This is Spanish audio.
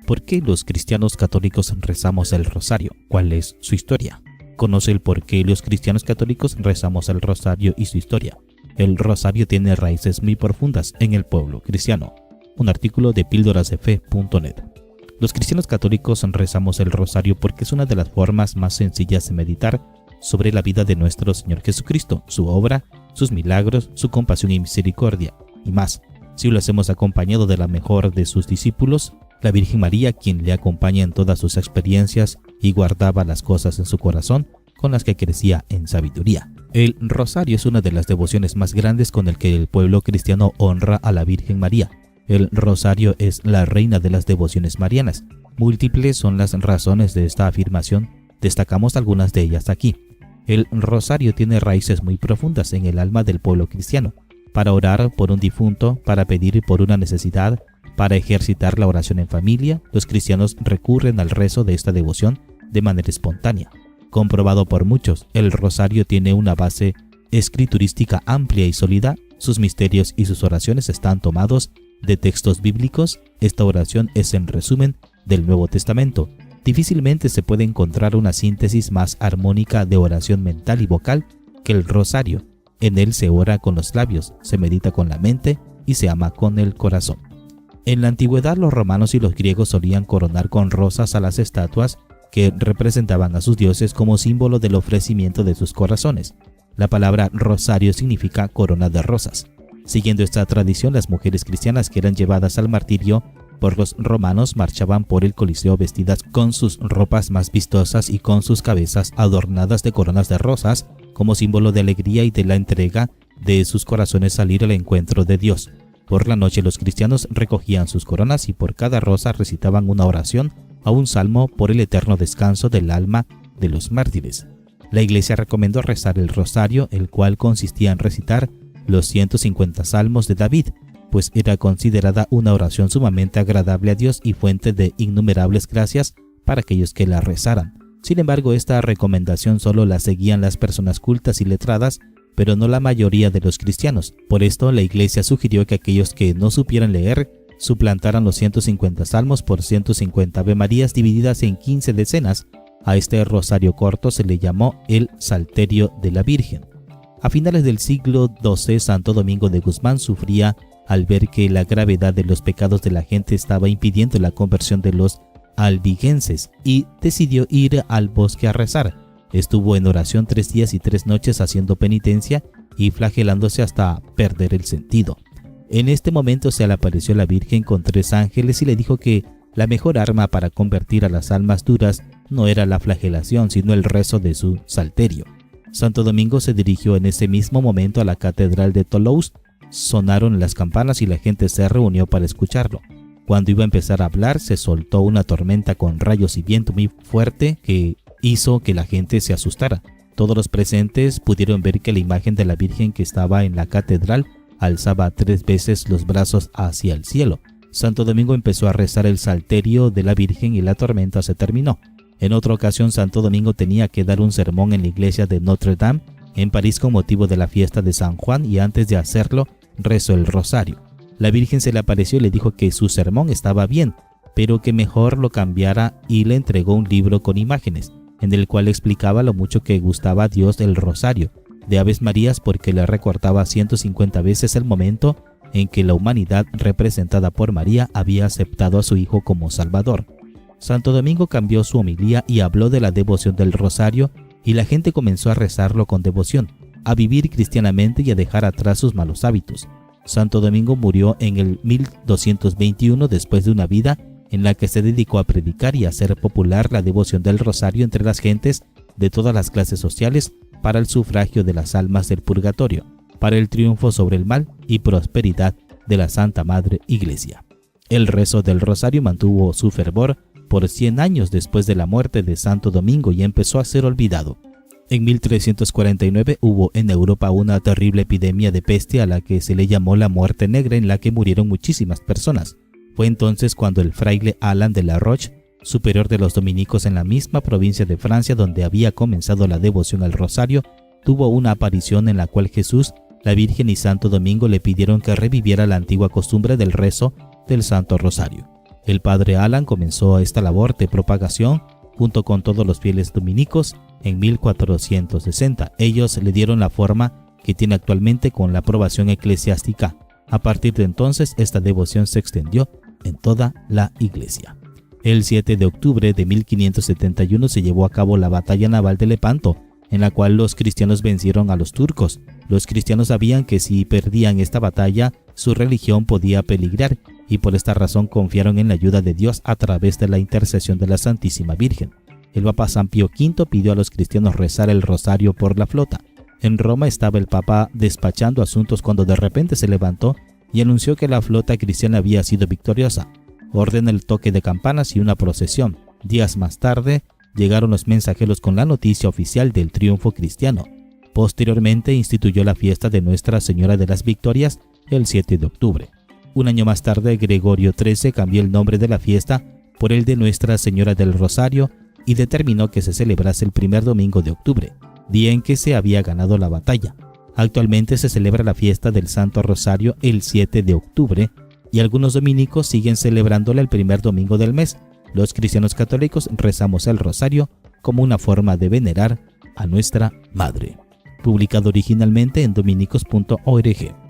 ¿Por qué los cristianos católicos rezamos el rosario? ¿Cuál es su historia? Conoce el por qué los cristianos católicos rezamos el rosario y su historia. El rosario tiene raíces muy profundas en el pueblo cristiano. Un artículo de píldorasdefe.net. Los cristianos católicos rezamos el rosario porque es una de las formas más sencillas de meditar sobre la vida de nuestro Señor Jesucristo, su obra, sus milagros, su compasión y misericordia, y más. Si lo hacemos acompañado de la mejor de sus discípulos, la Virgen María, quien le acompaña en todas sus experiencias y guardaba las cosas en su corazón, con las que crecía en sabiduría. El rosario es una de las devociones más grandes con el que el pueblo cristiano honra a la Virgen María. El rosario es la reina de las devociones marianas. Múltiples son las razones de esta afirmación. Destacamos algunas de ellas aquí. El rosario tiene raíces muy profundas en el alma del pueblo cristiano. Para orar por un difunto, para pedir por una necesidad, para ejercitar la oración en familia, los cristianos recurren al rezo de esta devoción de manera espontánea. Comprobado por muchos, el rosario tiene una base escriturística amplia y sólida. Sus misterios y sus oraciones están tomados de textos bíblicos. Esta oración es en resumen del Nuevo Testamento. Difícilmente se puede encontrar una síntesis más armónica de oración mental y vocal que el rosario. En él se ora con los labios, se medita con la mente y se ama con el corazón. En la antigüedad, los romanos y los griegos solían coronar con rosas a las estatuas que representaban a sus dioses como símbolo del ofrecimiento de sus corazones. La palabra rosario significa corona de rosas. Siguiendo esta tradición, las mujeres cristianas que eran llevadas al martirio por los romanos marchaban por el Coliseo vestidas con sus ropas más vistosas y con sus cabezas adornadas de coronas de rosas como símbolo de alegría y de la entrega de sus corazones salir al encuentro de Dios. Por la noche los cristianos recogían sus coronas y por cada rosa recitaban una oración o un salmo por el eterno descanso del alma de los mártires. La Iglesia recomendó rezar el rosario, el cual consistía en recitar los 150 salmos de David, pues era considerada una oración sumamente agradable a Dios y fuente de innumerables gracias para aquellos que la rezaran. Sin embargo, esta recomendación solo la seguían las personas cultas y letradas, pero no la mayoría de los cristianos. Por esto, la Iglesia sugirió que aquellos que no supieran leer suplantaran los 150 salmos por 150 Ave Marías divididas en 15 decenas. A este rosario corto se le llamó el Salterio de la Virgen. A finales del siglo XII, Santo Domingo de Guzmán sufría al ver que la gravedad de los pecados de la gente estaba impidiendo la conversión de los albigenses y decidió ir al bosque a rezar. Estuvo en oración 3 días y 3 noches haciendo penitencia y flagelándose hasta perder el sentido. En este momento se le apareció la Virgen con 3 ángeles y le dijo que la mejor arma para convertir a las almas duras no era la flagelación, sino el rezo de su salterio. Santo Domingo se dirigió en ese mismo momento a la catedral de Toulouse. Sonaron las campanas y la gente se reunió para escucharlo. Cuando iba a empezar a hablar, se soltó una tormenta con rayos y viento muy fuerte que hizo que la gente se asustara. Todos los presentes pudieron ver que la imagen de la Virgen que estaba en la catedral alzaba 3 veces los brazos hacia el cielo. Santo Domingo empezó a rezar el salterio de la Virgen y la tormenta se terminó. En otra ocasión, Santo Domingo tenía que dar un sermón en la iglesia de Notre Dame en París con motivo de la fiesta de San Juan y antes de hacerlo rezó el rosario. La Virgen se le apareció y le dijo que su sermón estaba bien, pero que mejor lo cambiara y le entregó un libro con imágenes, en el cual explicaba lo mucho que gustaba a Dios el rosario de Aves Marías porque le recordaba 150 veces el momento en que la humanidad representada por María había aceptado a su Hijo como Salvador. Santo Domingo cambió su homilía y habló de la devoción del rosario y la gente comenzó a rezarlo con devoción, a vivir cristianamente y a dejar atrás sus malos hábitos. Santo Domingo murió en el 1221 después de una vida en la que se dedicó a predicar y a hacer popular la devoción del rosario entre las gentes de todas las clases sociales para el sufragio de las almas del purgatorio, para el triunfo sobre el mal y prosperidad de la Santa Madre Iglesia. El rezo del rosario mantuvo su fervor por 100 años después de la muerte de Santo Domingo y empezó a ser olvidado. En 1349 hubo en Europa una terrible epidemia de peste a la que se le llamó la Muerte Negra, en la que murieron muchísimas personas. Fue entonces cuando el fraile Alan de la Roche, superior de los dominicos en la misma provincia de Francia donde había comenzado la devoción al rosario, tuvo una aparición en la cual Jesús, la Virgen y Santo Domingo le pidieron que reviviera la antigua costumbre del rezo del Santo Rosario. El padre Alan comenzó esta labor de propagación junto con todos los fieles dominicos en 1460. Ellos le dieron la forma que tiene actualmente con la aprobación eclesiástica. A partir de entonces, esta devoción se extendió en toda la iglesia. El 7 de octubre de 1571 se llevó a cabo la batalla naval de Lepanto, en la cual los cristianos vencieron a los turcos. Los cristianos sabían que si perdían esta batalla, su religión podía peligrar, y por esta razón confiaron en la ayuda de Dios a través de la intercesión de la Santísima Virgen. El Papa San Pío V pidió a los cristianos rezar el rosario por la flota. En Roma estaba el Papa despachando asuntos cuando de repente se levantó y anunció que la flota cristiana había sido victoriosa. Ordena el toque de campanas y una procesión. Días más tarde, llegaron los mensajeros con la noticia oficial del triunfo cristiano. Posteriormente instituyó la fiesta de Nuestra Señora de las Victorias el 7 de octubre. Un año más tarde, Gregorio XIII cambió el nombre de la fiesta por el de Nuestra Señora del Rosario y determinó que se celebrase el primer domingo de octubre, día en que se había ganado la batalla. Actualmente se celebra la fiesta del Santo Rosario el 7 de octubre y algunos dominicos siguen celebrándola el primer domingo del mes. Los cristianos católicos rezamos el rosario como una forma de venerar a nuestra Madre. Publicado originalmente en dominicos.org.